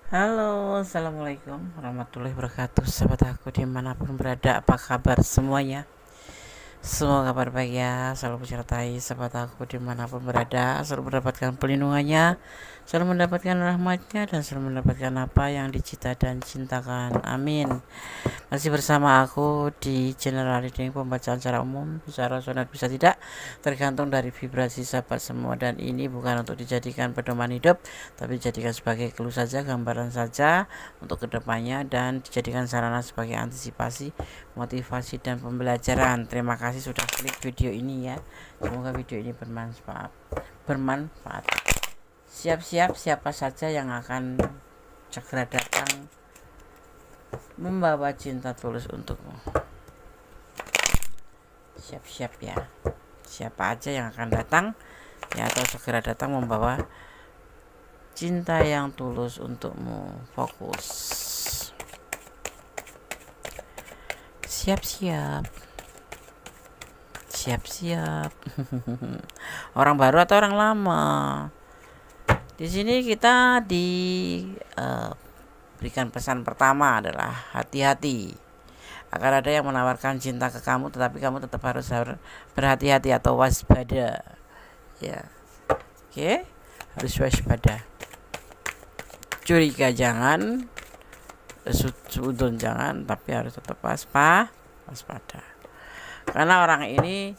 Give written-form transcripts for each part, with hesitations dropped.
Halo, assalamualaikum warahmatullahi wabarakatuh. Sahabat aku dimanapun berada, apa kabar semuanya? Semoga kabar baik ya, selalu menyertai sahabat aku dimanapun berada, selalu mendapatkan pelindungannya, selalu mendapatkan rahmatnya, dan selalu mendapatkan apa yang dicita dan cintakan. Amin. Masih bersama aku di channel reading pembacaan secara umum, bisa resonat bisa tidak, tergantung dari vibrasi sahabat semua. Dan ini bukan untuk dijadikan pedoman hidup, tapi dijadikan sebagai clue saja, gambaran saja untuk kedepannya, dan dijadikan sarana sebagai antisipasi, motivasi, dan pembelajaran. Terima kasih sudah klik video ini ya. Semoga video ini bermanfaat. Siap-siap siapa saja yang akan segera datang membawa cinta tulus untukmu. Siap-siap ya. Siapa aja yang akan datang ya, atau segera datang membawa cinta yang tulus untukmu. Fokus. Siap-siap. Siap-siap. Orang baru atau orang lama? Di sini kita berikan pesan pertama adalah hati-hati. Akan ada yang menawarkan cinta ke kamu, tetapi kamu tetap harus berhati-hati atau waspada. Ya, oke, harus waspada. Curiga jangan, sudon jangan, tapi harus tetap waspada. Karena orang ini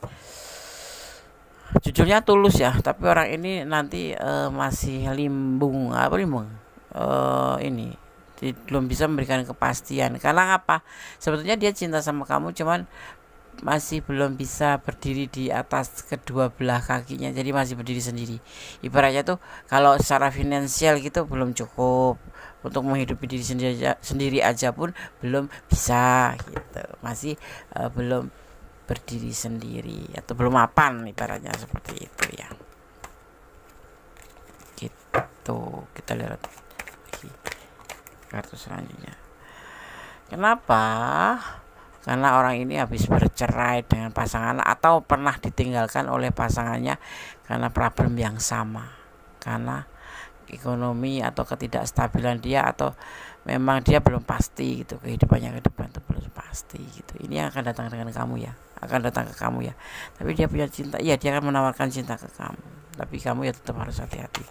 jujurnya tulus ya, tapi orang ini nanti masih limbung ini belum bisa memberikan kepastian. Karena apa? Sebetulnya dia cinta sama kamu, cuman masih belum bisa berdiri di atas kedua belah kakinya, jadi masih berdiri sendiri. Ibaratnya tuh kalau secara finansial gitu belum cukup untuk menghidupi diri sendiri aja pun belum bisa gitu, masih belum berdiri sendiri atau belum mapan, ibaratnya seperti itu ya. Gitu, kita lihat lagi kartu selanjutnya. Kenapa? Karena orang ini habis bercerai dengan pasangan atau pernah ditinggalkan oleh pasangannya karena problem yang sama, karena ekonomi atau ketidakstabilan dia, atau memang dia belum pasti gitu, kehidupannya ke depan itu belum pasti gitu. Ini yang akan datang dengan kamu ya, akan datang ke kamu ya. Tapi dia punya cinta, iya dia akan menawarkan cinta ke kamu, tapi kamu ya tetap harus hati-hati.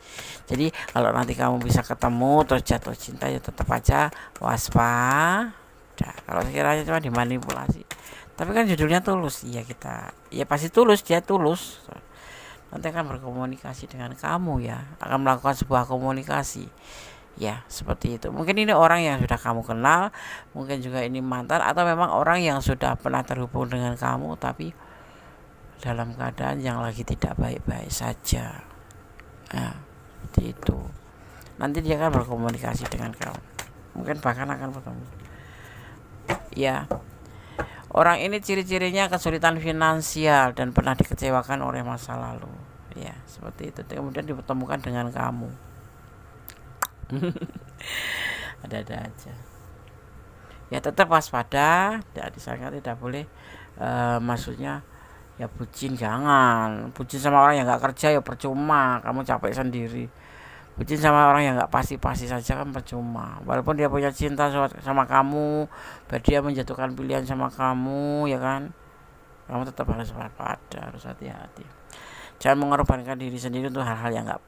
Jadi kalau nanti kamu bisa ketemu terus jatuh cinta, ya tetap aja waspada. Kalau sekiranya cuma dimanipulasi, tapi kan judulnya tulus, iya kita ya pasti tulus, dia tulus. Nanti akan berkomunikasi dengan kamu ya, akan melakukan sebuah komunikasi ya, seperti itu. Mungkin ini orang yang sudah kamu kenal, mungkin juga ini mantan, atau memang orang yang sudah pernah terhubung dengan kamu tapi dalam keadaan yang lagi tidak baik-baik saja ya, seperti itu. Nanti dia akan berkomunikasi dengan kamu, mungkin bahkan akan bertemu ya. Orang ini ciri-cirinya kesulitan finansial dan pernah dikecewakan oleh masa lalu. Ya, seperti itu. Kemudian dipertemukan dengan kamu. Ada-ada aja. Ya tetap waspada, tidak disangka, tidak boleh maksudnya ya bucin, jangan. Bucin sama orang yang nggak kerja ya percuma, kamu capek sendiri. Bucin sama orang yang nggak pasti-pasti saja kan percuma. Walaupun dia punya cinta sama kamu, dia menjatuhkan pilihan sama kamu, ya kan? Kamu tetap harus waspada, harus hati-hati. Jangan mengorbankan diri sendiri untuk hal-hal yang nggak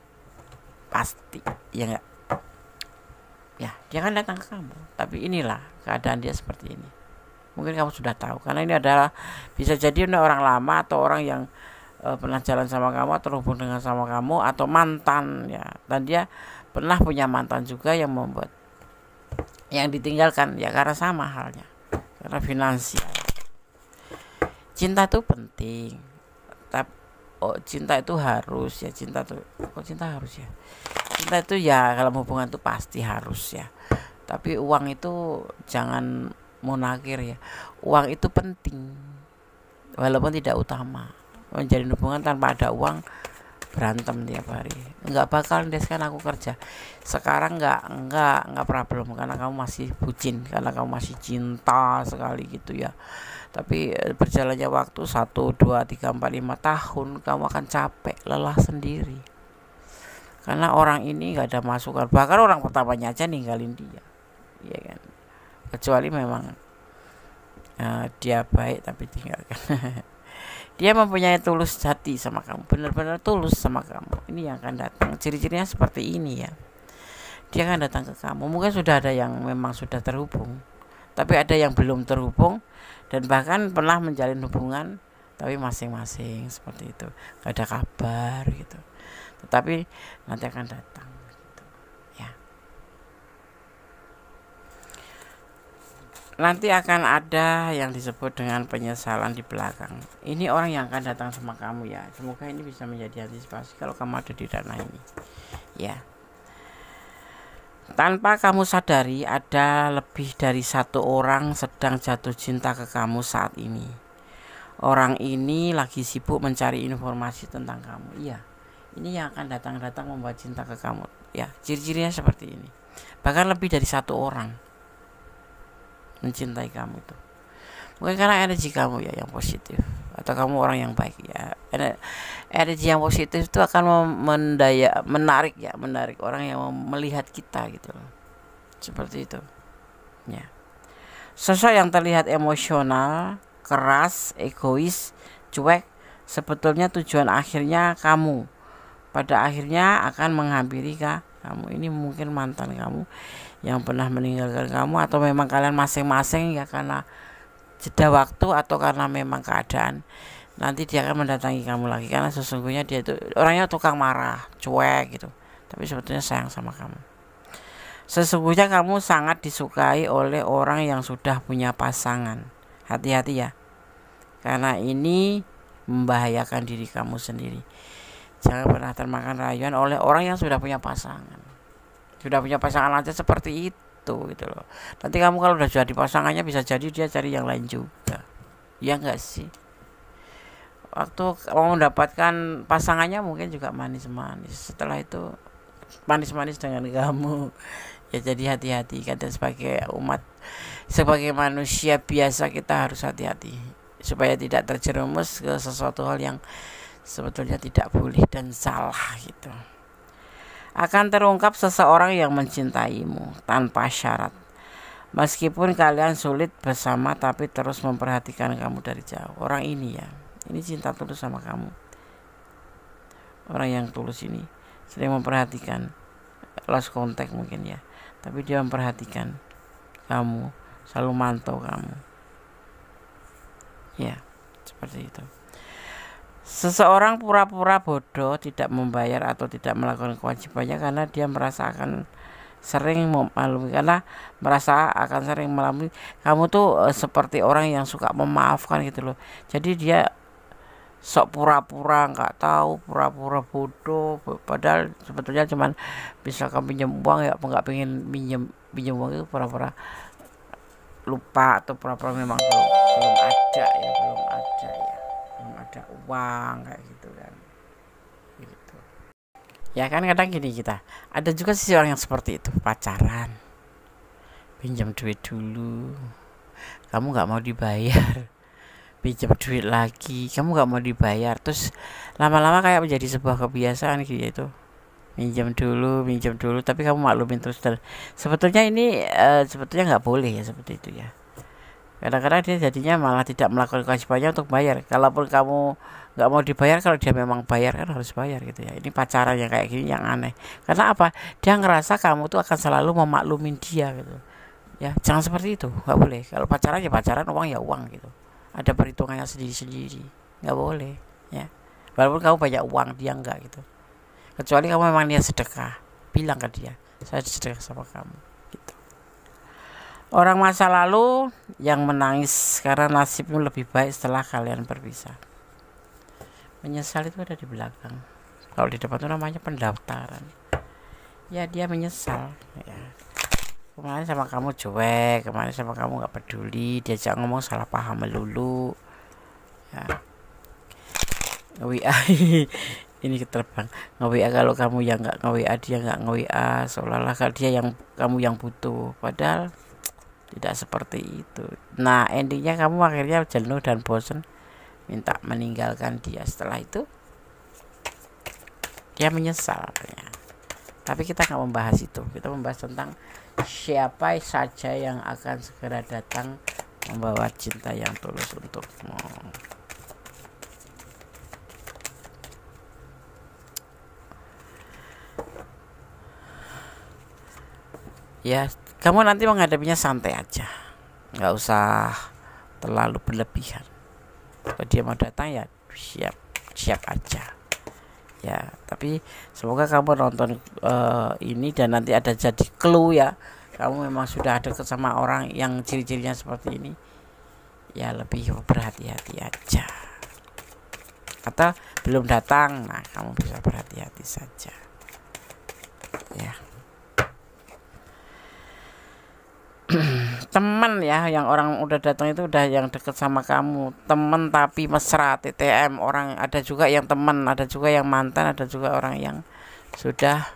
pasti, ya nggak? Ya, dia kan datang ke kamu. Tapi inilah keadaan dia seperti ini. Mungkin kamu sudah tahu, karena ini adalah bisa jadi orang lama atau orang yang pernah jalan sama kamu atau terhubung dengan sama kamu, atau mantan ya, dan dia pernah punya mantan juga yang membuat yang ditinggalkan ya karena sama halnya, karena finansial. Cinta itu penting, tapi cinta itu harus ya, cinta harus ya, cinta itu ya dalam hubungan itu pasti harus ya, tapi uang itu jangan munakir ya. Uang itu penting walaupun tidak utama. Menjalin hubungan tanpa ada uang berantem tiap hari, nggak bakal deh. Kan aku kerja sekarang nggak problem, karena kamu masih bucin, karena kamu masih cinta sekali gitu ya. Tapi berjalannya waktu 1, 2, 3, 4, 5 tahun, kamu akan capek, lelah sendiri. karena orang ini nggak ada masukan, bahkan orang pertamanya aja ninggalin dia, ya kan, kecuali memang dia baik tapi tinggalkan. Dia mempunyai tulus hati sama kamu, benar-benar tulus sama kamu, ini yang akan datang. Ciri-cirinya seperti ini ya, dia akan datang ke kamu. Mungkin sudah ada yang memang sudah terhubung, tapi ada yang belum terhubung, dan bahkan pernah menjalin hubungan tapi masing-masing seperti itu, gak ada kabar gitu. Tetapi nanti akan datang gitu, ya. Nanti akan ada yang disebut dengan penyesalan di belakang. Ini orang yang akan datang sama kamu ya. Semoga ini bisa menjadi antisipasi kalau kamu ada di ranah ini, ya. Tanpa kamu sadari, ada lebih dari satu orang sedang jatuh cinta ke kamu saat ini. Orang ini lagi sibuk mencari informasi tentang kamu. Iya, ini yang akan datang membuat cinta ke kamu. Ya, ciri-cirinya seperti ini. Bahkan lebih dari satu orang mencintai kamu itu. Mungkin karena energi kamu ya yang positif, atau kamu orang yang baik ya. Energi yang positif itu akan menarik orang yang melihat kita gitu loh. Seperti itu. Ya. Sosok yang terlihat emosional, keras, egois, cuek, sebetulnya tujuan akhirnya kamu pada akhirnya akan menghampiri kamu. Ini mungkin mantan kamu yang pernah meninggalkan kamu, atau memang kalian masing-masing ya, karena jeda waktu atau karena memang keadaan. Nanti dia akan mendatangi kamu lagi, karena sesungguhnya dia itu orangnya tukang marah, cuek gitu, tapi sebetulnya sayang sama kamu. Sesungguhnya kamu sangat disukai oleh orang yang sudah punya pasangan. Hati-hati ya, karena ini membahayakan diri kamu sendiri. Jangan pernah termakan rayuan oleh orang yang sudah punya pasangan. Sudah punya pasangan aja seperti itu gitu loh. Nanti kamu kalau udah jadi pasangannya, bisa jadi dia cari yang lain juga. Ya enggak sih? Waktu mau mendapatkan pasangannya mungkin juga manis-manis, setelah itu manis-manis dengan kamu. Ya jadi hati-hati. Kadang sebagai umat, sebagai manusia biasa, kita harus hati-hati supaya tidak terjerumus ke sesuatu hal yang sebetulnya tidak boleh dan salah gitu. Akan terungkap seseorang yang mencintaimu tanpa syarat, meskipun kalian sulit bersama, tapi terus memperhatikan kamu dari jauh. Orang ini ya, ini cinta tulus sama kamu. Orang yang tulus ini sering memperhatikan, lost contact mungkin ya, tapi dia memperhatikan kamu, selalu mantau kamu. Ya, seperti itu. Seseorang pura-pura bodoh, tidak membayar atau tidak melakukan kewajibannya karena dia merasa akan sering memaklumi, karena merasa akan sering memaklumi. Kamu tuh seperti orang yang suka memaafkan gitu loh. Jadi dia sok pura-pura nggak tahu, pura-pura bodoh, padahal sebetulnya cuman misalkan pinjam uang ya, nggak pengen pinjam uang, itu pura-pura lupa atau pura-pura memang belum ada ya, belum ada uang kayak gitu kan, gitu ya kan. Kadang gini, kita ada juga sih orang yang seperti itu, pacaran pinjam duit dulu, kamu nggak mau dibayar, pinjam duit lagi, kamu nggak mau dibayar, terus lama-lama kayak menjadi sebuah kebiasaan gitu, minjam dulu, tapi kamu maklumin terus. Dan sebetulnya ini sebetulnya nggak boleh ya seperti itu ya. Kadang-kadang dia jadinya malah tidak melakukan kewajibannya untuk bayar. Kalaupun kamu nggak mau dibayar, kalau dia memang bayar kan harus bayar gitu ya. Ini pacaran yang kayak gini yang aneh. Karena apa? Dia ngerasa kamu tuh akan selalu memaklumin dia gitu. Ya, jangan seperti itu, nggak boleh. Kalau pacaran ya pacaran, uang ya uang gitu. Ada perhitungannya sendiri-sendiri. Nggak boleh ya. Walaupun kamu banyak uang, dia enggak gitu. Kecuali kamu memang niat sedekah, bilang ke dia, saya sedekah sama kamu gitu. Orang masa lalu yang menangis karena nasibmu lebih baik setelah kalian berpisah. Menyesal itu ada di belakang. Kalau di depan itu namanya pendaftaran. Ya, dia menyesal ya. Kemarin sama kamu cuek, kemarin sama kamu gak peduli, diajak ngomong salah paham melulu ya. WA ini terbang nge-WA, kalau kamu yang nggak nge-WA, dia nggak nge-WA, seolah-olah dia yang kamu yang butuh, padahal tidak seperti itu. Nah, endingnya kamu akhirnya jenuh dan bosan, minta meninggalkan dia. Setelah itu dia menyesal ya. Tapi kita nggak membahas itu, kita membahas tentang siapa saja yang akan segera datang membawa cinta yang tulus untukmu. Ya, kamu nanti menghadapinya santai aja, nggak usah terlalu berlebihan. Kalau dia mau datang ya siap aja ya. Tapi semoga kamu nonton ini dan nanti ada jadi clue ya, kamu memang sudah dekat sama orang yang ciri-cirinya seperti ini, ya lebih berhati-hati aja. Atau belum datang, nah kamu bisa berhati-hati saja ya. Teman ya, yang orang udah datang itu udah yang deket sama kamu, temen tapi mesra, TTM. Orang ada juga yang teman, ada juga yang mantan, ada juga orang yang sudah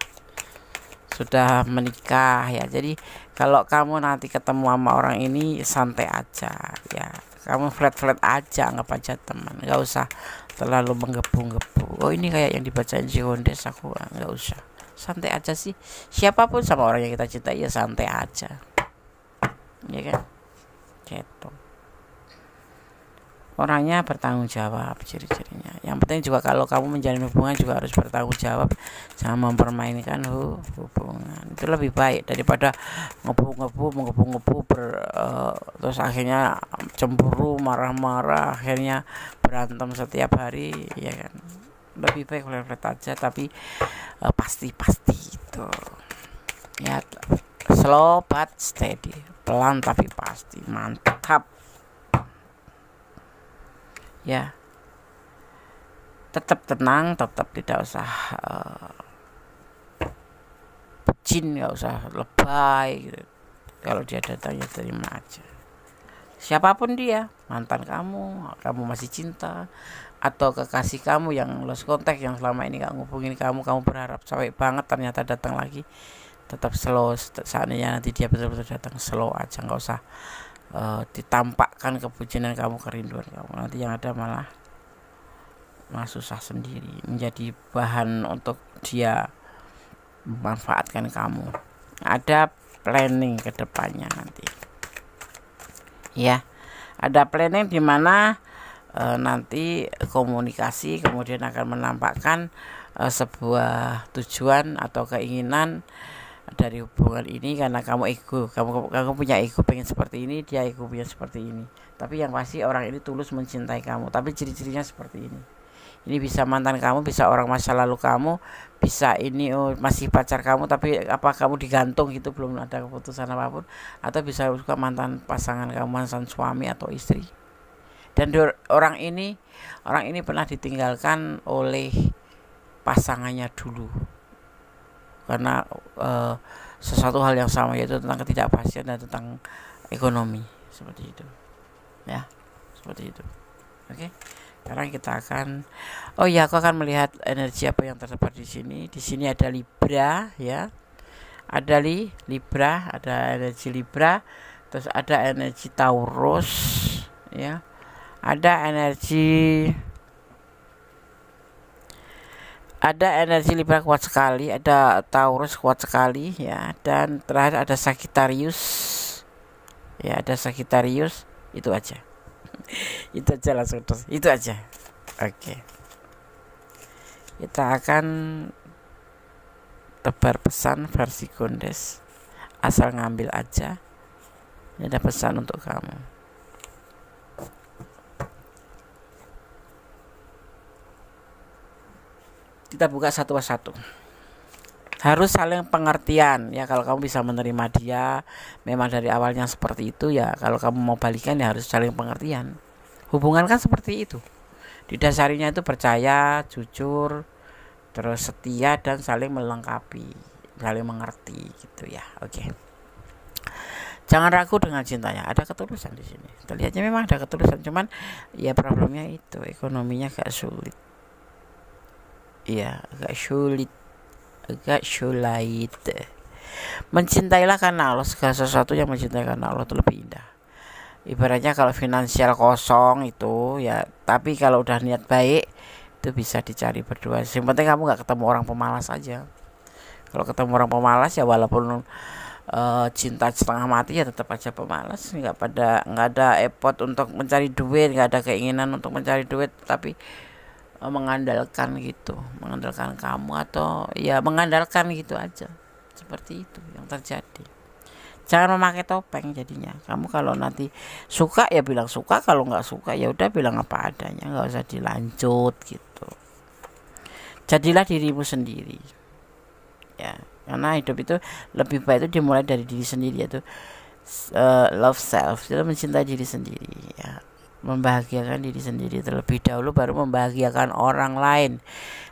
menikah ya. Jadi kalau kamu nanti ketemu sama orang ini santai aja ya, kamu flat aja, anggap aja teman, nggak usah terlalu menggebu-gebu. Oh ini kayak yang dibacain si Hondes, aku nggak usah, santai aja sih. Siapapun sama orang yang kita cintai ya santai aja ya kan, gitu. Orangnya bertanggung jawab, ciri-cirinya. Yang penting juga kalau kamu menjalin hubungan juga harus bertanggung jawab, jangan mempermainkan hubungan. Itu lebih baik daripada ngebu-ngebu terus akhirnya cemburu, marah-marah, akhirnya berantem setiap hari ya kan. Lebih baik flat aja, tapi pasti itu ya, slow but steady, pelan tapi pasti, mantap ya. Tetap tenang, tetap tidak usah bucin, nggak usah lebay gitu. Kalau dia datang ya terima aja, siapapun dia, mantan kamu masih cinta, atau kekasih kamu yang lost contact, yang selama ini nggak ngubungin kamu berharap capek banget ternyata datang lagi, tetap slow. Saatnya nanti dia betul-betul datang, slow aja, nggak usah ditampakkan kebucinan kamu, kerinduan kamu. Nanti yang ada malah susah sendiri, menjadi bahan untuk dia memanfaatkan kamu. Ada planning ke depannya nanti ya, ada planning di mana nanti komunikasi kemudian akan menampakkan sebuah tujuan atau keinginan dari hubungan ini, karena kamu punya ego pengen seperti ini, dia ego punya seperti ini. Tapi yang pasti orang ini tulus mencintai kamu, tapi ciri-cirinya seperti ini. Ini bisa mantan kamu, bisa orang masa lalu kamu, bisa ini masih pacar kamu tapi apa kamu digantung gitu, belum ada keputusan apapun, atau bisa juga mantan pasangan kamu, mantan suami atau istri. Dan orang ini pernah ditinggalkan oleh pasangannya dulu karena sesuatu hal yang sama, yaitu tentang ketidakpastian dan tentang ekonomi, seperti itu ya, seperti itu. Oke, sekarang kita akan aku akan melihat energi apa yang terdapat di sini. Di sini ada Libra ya, ada Libra, ada energi Libra, terus ada energi Taurus ya, ada energi Libra kuat sekali, ada Taurus kuat sekali ya, dan terakhir ada Sagittarius ya, ada Sagittarius. Itu aja itu aja, langsung terus itu aja. Oke, kita akan tebar pesan versi Gondes, asal ngambil aja. Ini ada pesan untuk kamu. Kita buka satu persatu. Harus saling pengertian ya. Kalau kamu bisa menerima dia memang dari awalnya seperti itu ya, kalau kamu mau balikan ya harus saling pengertian. Hubungan kan seperti itu, didasarinya itu percaya, jujur, terus setia, dan saling melengkapi, saling mengerti gitu ya. Oke. Jangan ragu dengan cintanya, ada ketulusan di sini. Terlihatnya memang ada ketulusan, cuman ya problemnya itu ekonominya agak sulit. Iya, agak sulit. Mencintailah karena Allah. Segala sesuatu yang mencintai karena Allah itu lebih indah. Ibaratnya kalau finansial kosong itu ya, tapi kalau udah niat baik itu bisa dicari berdua. Yang penting kamu gak ketemu orang pemalas aja. Kalau ketemu orang pemalas ya walaupun cinta setengah mati ya tetap aja pemalas, nggak ada effort untuk mencari duit, nggak ada keinginan untuk mencari duit, tapi mengandalkan gitu, mengandalkan kamu atau ya mengandalkan gitu aja. Seperti itu yang terjadi. Jangan memakai topeng jadinya. Kamu kalau nanti suka ya bilang suka, kalau nggak suka ya udah bilang apa adanya, nggak usah dilanjut gitu. Jadilah dirimu sendiri. Ya, karena hidup itu lebih baik itu dimulai dari diri sendiri, yaitu love self, itu mencintai diri sendiri ya, membahagiakan diri sendiri terlebih dahulu baru membahagiakan orang lain.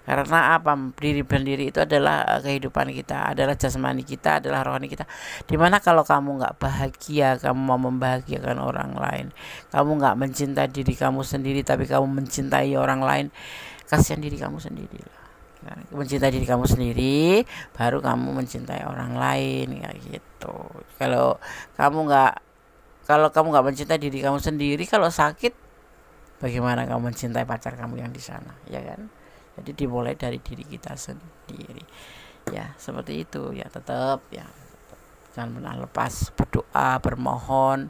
Karena apa? Diri sendiri itu adalah kehidupan kita, adalah jasmani kita, adalah rohani kita. Dimana kalau kamu nggak bahagia, kamu mau membahagiakan orang lain, kamu nggak mencintai diri kamu sendiri tapi kamu mencintai orang lain, kasihan diri kamu sendiri lah. Mencintai diri kamu sendiri baru kamu mencintai orang lain kayak gitu. Kalau kamu nggak mencintai diri kamu sendiri, kalau sakit bagaimana kamu mencintai pacar kamu yang di sana, ya kan? Jadi dimulai dari diri kita sendiri ya, seperti itu ya. Tetap ya, jangan pernah lepas berdoa, bermohon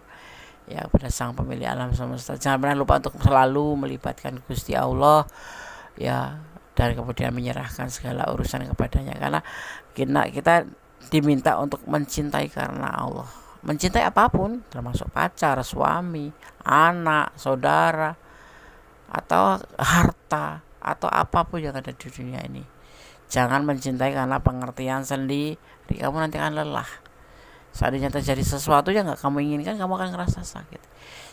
ya pada Sang Pemilik alam semesta. Jangan pernah lupa untuk selalu melibatkan Gusti Allah ya, dan kemudian menyerahkan segala urusan kepadanya, karena kita diminta untuk mencintai karena Allah. Mencintai apapun, termasuk pacar, suami, anak, saudara, atau harta, atau apapun yang ada di dunia ini. Jangan mencintai karena pengertian sendiri, kamu nanti akan lelah. Seandainya terjadi sesuatu yang gak kamu inginkan, kamu akan ngerasa sakit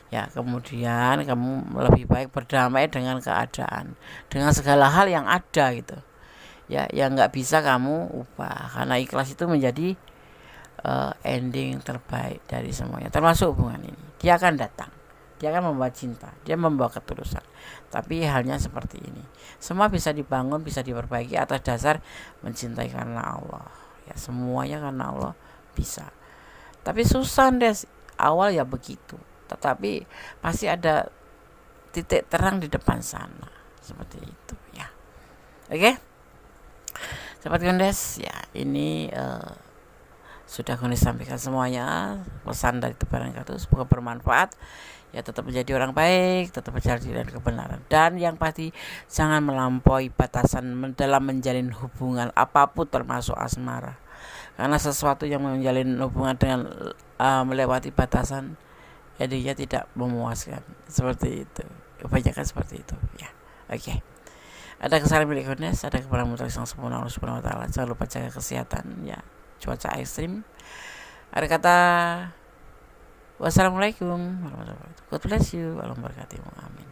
ya. Kemudian kamu lebih baik berdamai dengan keadaan, dengan segala hal yang ada gitu ya, yang nggak bisa kamu ubah, karena ikhlas itu menjadi ending terbaik dari semuanya, termasuk hubungan ini. Dia akan datang, dia akan membawa cinta, dia membawa ketulusan, tapi halnya seperti ini. Semua bisa dibangun, bisa diperbaiki atas dasar mencintai karena Allah ya. Semuanya karena Allah bisa, tapi susah deh awal ya begitu, tetapi pasti ada titik terang di depan sana, seperti itu ya. Oke, Sobat Gondes ya, ini sudah Gondes sampaikan semuanya, pesan dari Tebaran Kartu. Semoga bermanfaat ya. Tetap menjadi orang baik, tetap berjalan dengan kebenaran, dan yang pasti jangan melampaui batasan dalam menjalin hubungan apapun, termasuk asmara, karena sesuatu yang menjalin hubungan dengan melewati batasan jadinya tidak memuaskan, seperti itu. Kebanyakan seperti itu ya. Oke. Ada kesalahan milik Gondes, ada kekurangan mutlak yang sempurna Allah Subhanahu wa taala. Jangan lupa jaga kesehatan ya. Cuaca ekstrim. Ada kata wassalamualaikum warahmatullahi wabarakatuh. God bless you. Amin.